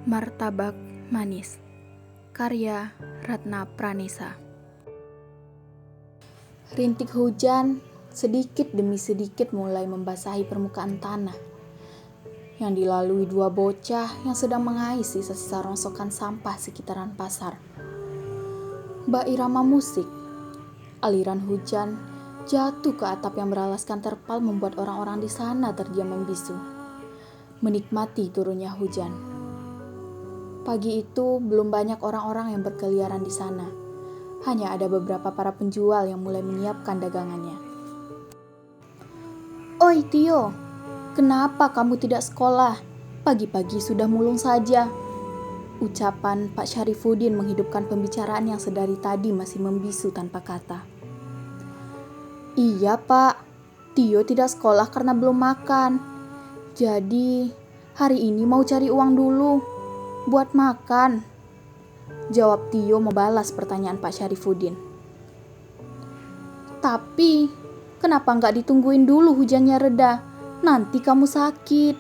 Martabak Manis, karya Ratna Pranesa. Rintik hujan sedikit demi sedikit mulai membasahi permukaan tanah yang dilalui dua bocah yang sedang mengais sisa-sisa rongsokan sampah sekitaran pasar. Bak irama musik, aliran hujan jatuh ke atap yang beralaskan terpal membuat orang-orang di sana terdiam membisu, menikmati turunnya hujan. Pagi itu belum banyak orang-orang yang berkeliaran di sana. Hanya ada beberapa para penjual yang mulai menyiapkan dagangannya. "Oi Tio, kenapa kamu tidak sekolah? Pagi-pagi sudah mulung saja." Ucapan Pak Syarifuddin menghidupkan pembicaraan yang sedari tadi masih membisu tanpa kata. "Iya Pak, Tio tidak sekolah karena belum makan. Jadi hari ini mau cari uang dulu buat makan," jawab Tio membalas pertanyaan Pak Syarifuddin. "Tapi kenapa nggak ditungguin dulu hujannya reda? Nanti kamu sakit,"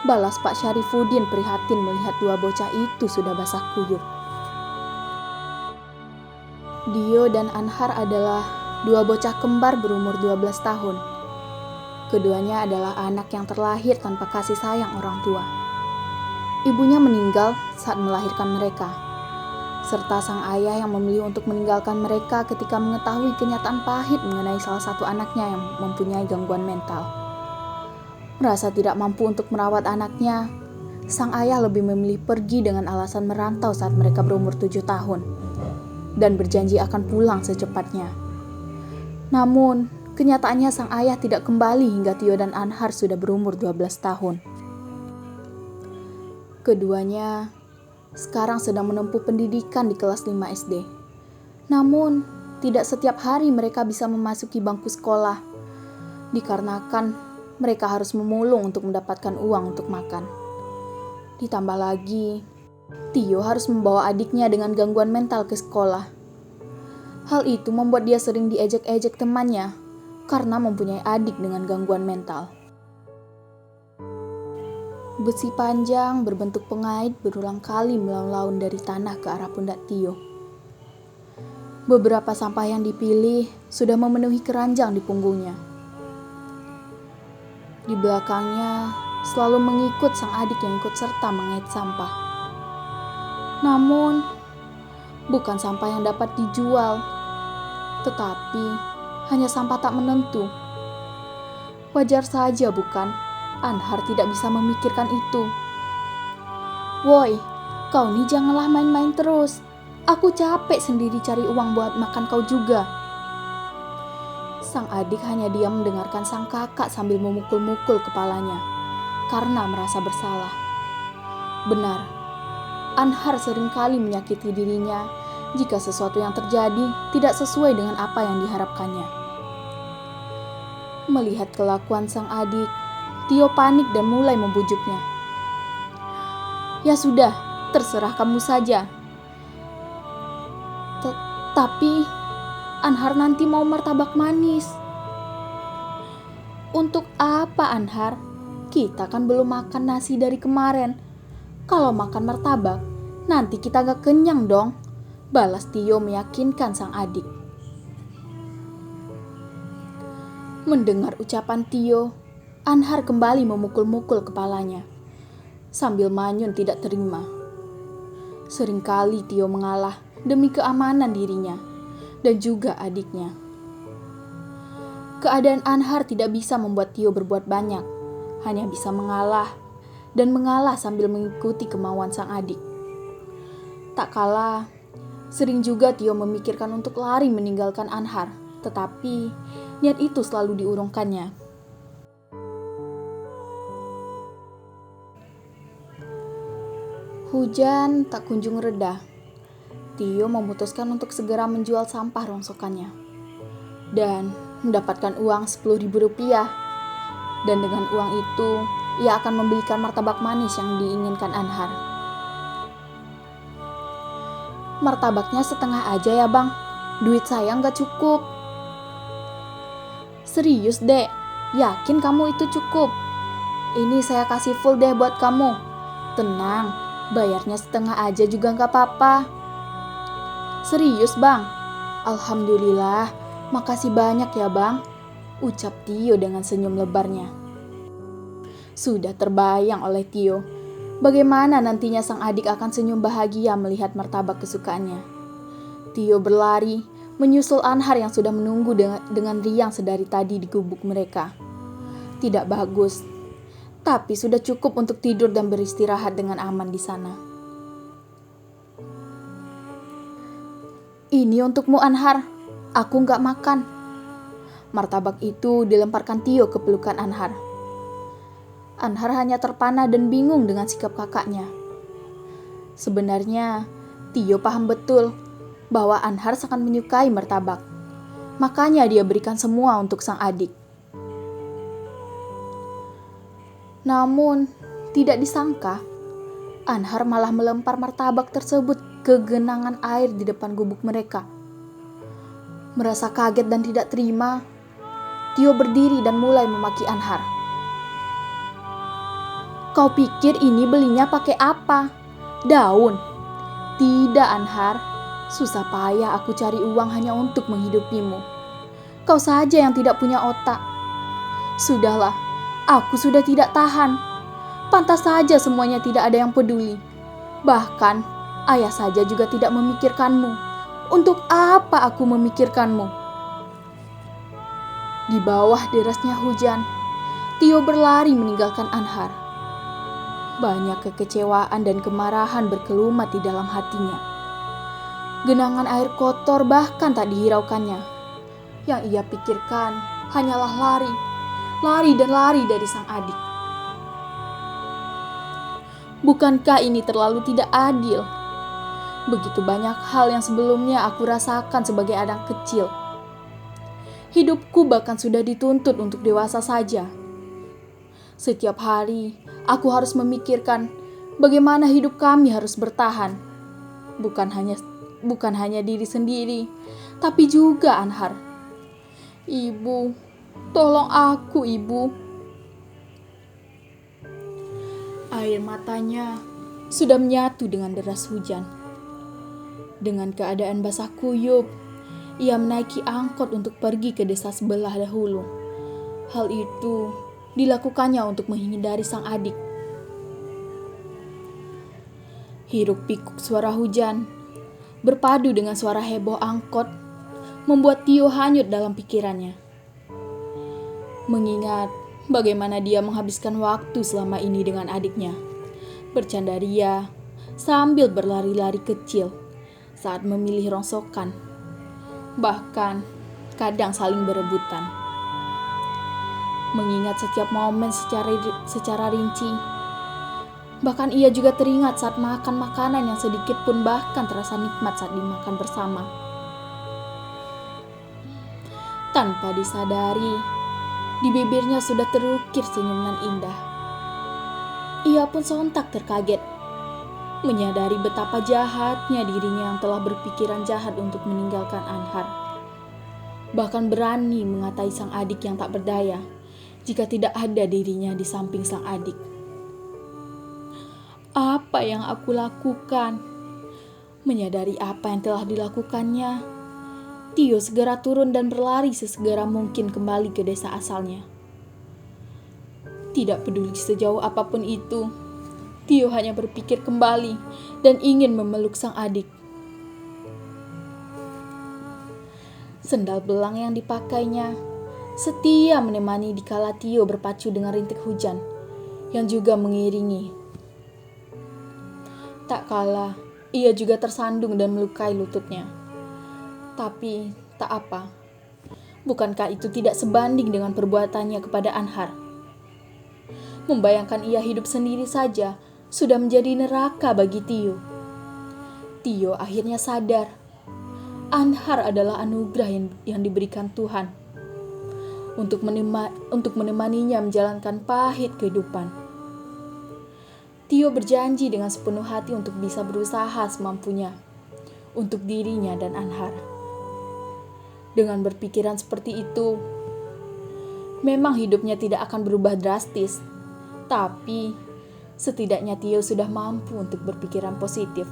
balas Pak Syarifuddin prihatin melihat dua bocah itu sudah basah kuyup. Dio dan Anhar adalah dua bocah kembar berumur 12 tahun. Keduanya adalah anak yang terlahir tanpa kasih sayang orang tua. Ibunya meninggal saat melahirkan mereka, serta sang ayah yang memilih untuk meninggalkan mereka ketika mengetahui kenyataan pahit mengenai salah satu anaknya yang mempunyai gangguan mental. Merasa tidak mampu untuk merawat anaknya, sang ayah lebih memilih pergi dengan alasan merantau saat mereka berumur 7 tahun dan berjanji akan pulang secepatnya. Namun, kenyataannya sang ayah tidak kembali hingga Tio dan Anhar sudah berumur 12 tahun. Keduanya sekarang sedang menempuh pendidikan di kelas 5 SD. Namun, tidak setiap hari mereka bisa memasuki bangku sekolah, dikarenakan mereka harus memulung untuk mendapatkan uang untuk makan. Ditambah lagi, Tio harus membawa adiknya dengan gangguan mental ke sekolah. Hal itu membuat dia sering diejek-ejek temannya karena mempunyai adik dengan gangguan mental. Besi panjang berbentuk pengait berulang kali melaun-laun dari tanah ke arah pundak Tio. Beberapa sampah yang dipilih sudah memenuhi keranjang di punggungnya. Di belakangnya selalu mengikut sang adik yang ikut serta mengait sampah. Namun, bukan sampah yang dapat dijual, tetapi hanya sampah tak menentu. Wajar saja bukan? Anhar tidak bisa memikirkan itu. "Woi, kau nih janganlah main-main terus. Aku capek sendiri cari uang buat makan kau juga." Sang adik hanya diam mendengarkan sang kakak sambil memukul-mukul kepalanya karena merasa bersalah. Benar, Anhar seringkali menyakiti dirinya jika sesuatu yang terjadi tidak sesuai dengan apa yang diharapkannya. Melihat kelakuan sang adik, Tio panik dan mulai membujuknya. "Ya sudah, terserah kamu saja. Tapi Anhar nanti mau martabak manis." "Untuk apa Anhar? Kita kan belum makan nasi dari kemarin. Kalau makan martabak, nanti kita gak kenyang dong," balas Tio meyakinkan sang adik. Mendengar ucapan Tio, Anhar kembali memukul-mukul kepalanya, sambil manyun tidak terima. Seringkali Tio mengalah demi keamanan dirinya dan juga adiknya. Keadaan Anhar tidak bisa membuat Tio berbuat banyak, hanya bisa mengalah dan mengalah sambil mengikuti kemauan sang adik. Tak kalah, sering juga Tio memikirkan untuk lari meninggalkan Anhar, tetapi niat itu selalu diurungkannya. Hujan tak kunjung reda. Tio memutuskan untuk segera menjual sampah rongsokannya dan mendapatkan uang 10.000 rupiah. Dan dengan uang itu, ia akan membelikan martabak manis yang diinginkan Anhar. "Martabaknya setengah aja ya bang, duit saya nggak cukup." "Serius dek, yakin kamu itu cukup? Ini saya kasih full deh buat kamu. Tenang, Bayarnya setengah aja juga nggak apa-apa. Serius bang? Alhamdulillah, makasih banyak ya bang, ucap Tio dengan senyum lebarnya. Sudah terbayang oleh Tio, bagaimana nantinya sang adik akan senyum bahagia melihat martabak kesukaannya. Tio berlari, menyusul Anhar yang sudah menunggu dengan riang sedari tadi di gubuk mereka. Tidak bagus, tapi sudah cukup untuk tidur dan beristirahat dengan aman di sana. Ini untukmu Anhar, aku nggak makan. Martabak itu dilemparkan Tio ke pelukan Anhar. Anhar hanya terpana dan bingung dengan sikap kakaknya. Sebenarnya, Tio paham betul bahwa Anhar sangat menyukai martabak. Makanya dia berikan semua untuk sang adik. Namun, tidak disangka, Anhar malah melempar martabak tersebut ke genangan air di depan gubuk mereka. Merasa kaget dan tidak terima, Tio berdiri dan mulai memaki Anhar. Kau pikir ini belinya pakai apa? Daun? Tidak Anhar, susah payah aku cari uang hanya untuk menghidupimu. Kau saja yang tidak punya otak. Sudahlah, aku sudah tidak tahan. Pantas saja semuanya tidak ada yang peduli. Bahkan, ayah saja juga tidak memikirkanmu. Untuk apa aku memikirkanmu? Di bawah derasnya hujan, Tio berlari meninggalkan Anhar. Banyak kekecewaan dan kemarahan berkelumat di dalam hatinya. Genangan air kotor bahkan tak dihiraukannya. Yang ia pikirkan hanyalah lari dan lari dari sang adik. Bukankah ini terlalu tidak adil? Begitu banyak hal yang sebelumnya aku rasakan sebagai anak kecil. Hidupku bahkan sudah dituntut untuk dewasa saja. Setiap hari, aku harus memikirkan bagaimana hidup kami harus bertahan. Bukan hanya diri sendiri, tapi juga Anhar. Ibu, tolong aku, Ibu. Air matanya sudah menyatu dengan deras hujan. Dengan keadaan basah kuyup, ia menaiki angkot untuk pergi ke desa sebelah dahulu. Hal itu dilakukannya untuk menghindari sang adik. Hiruk pikuk suara hujan berpadu dengan suara heboh angkot membuat Tio hanyut dalam pikirannya. Mengingat bagaimana dia menghabiskan waktu selama ini dengan adiknya, bercanda ria sambil berlari-lari kecil saat memilih rongsokan, bahkan kadang saling berebutan. Mengingat setiap momen secara rinci, bahkan ia juga teringat saat makan makanan yang sedikit pun bahkan terasa nikmat saat dimakan bersama. Tanpa disadari, di bibirnya sudah terukir senyuman indah. Ia pun sontak terkaget, menyadari betapa jahatnya dirinya yang telah berpikiran jahat untuk meninggalkan Anhar. Bahkan berani mengatai sang adik yang tak berdaya jika tidak ada dirinya di samping sang adik. Apa yang aku lakukan? Menyadari apa yang telah dilakukannya, Tio segera turun dan berlari sesegera mungkin kembali ke desa asalnya. Tidak peduli sejauh apapun itu, Tio hanya berpikir kembali dan ingin memeluk sang adik. Sendal belang yang dipakainya setia menemani dikala Tio berpacu dengan rintik hujan yang juga mengiringi. Tak kalah, ia juga tersandung dan melukai lututnya. Tapi tak apa. Bukankah itu tidak sebanding dengan perbuatannya kepada Anhar? Membayangkan ia hidup sendiri saja sudah menjadi neraka bagi Tio. Tio akhirnya sadar, Anhar adalah anugerah yang diberikan Tuhan untuk menemaninya menjalankan pahit kehidupan. Tio berjanji dengan sepenuh hati untuk bisa berusaha semampunya untuk dirinya dan Anhar. Dengan berpikiran seperti itu, memang hidupnya tidak akan berubah drastis, tapi Setidaknya Tio sudah mampu untuk berpikiran positif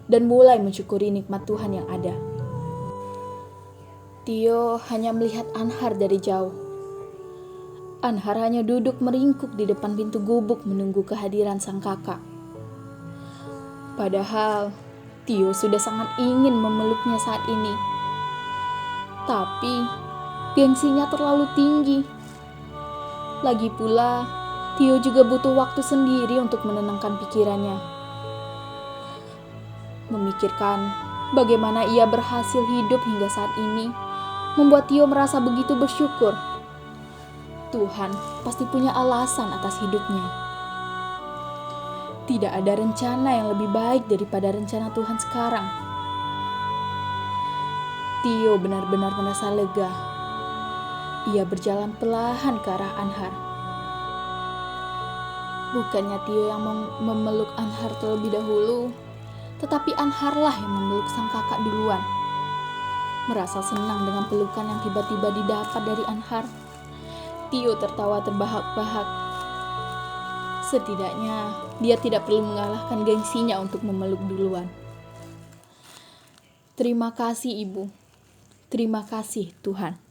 dan mulai mensyukuri nikmat Tuhan yang ada. Tio hanya melihat Anhar dari jauh. Anhar hanya duduk meringkuk di depan pintu gubuk menunggu kehadiran sang kakak. Padahal Tio sudah sangat ingin memeluknya saat ini. Tapi gengsinya terlalu tinggi. Lagi pula, Tio juga butuh waktu sendiri untuk menenangkan pikirannya. Memikirkan bagaimana ia berhasil hidup hingga saat ini membuat Tio merasa begitu bersyukur. Tuhan pasti punya alasan atas hidupnya. Tidak ada rencana yang lebih baik daripada rencana Tuhan sekarang. Tio benar-benar merasa lega. Ia berjalan perlahan ke arah Anhar. Bukannya Tio yang memeluk Anhar terlebih dahulu, tetapi Anharlah yang memeluk sang kakak duluan. Merasa senang dengan pelukan yang tiba-tiba didapat dari Anhar, Tio tertawa terbahak-bahak. Setidaknya dia tidak perlu mengalahkan gengsinya untuk memeluk duluan. Terima kasih Ibu. Terima kasih Tuhan.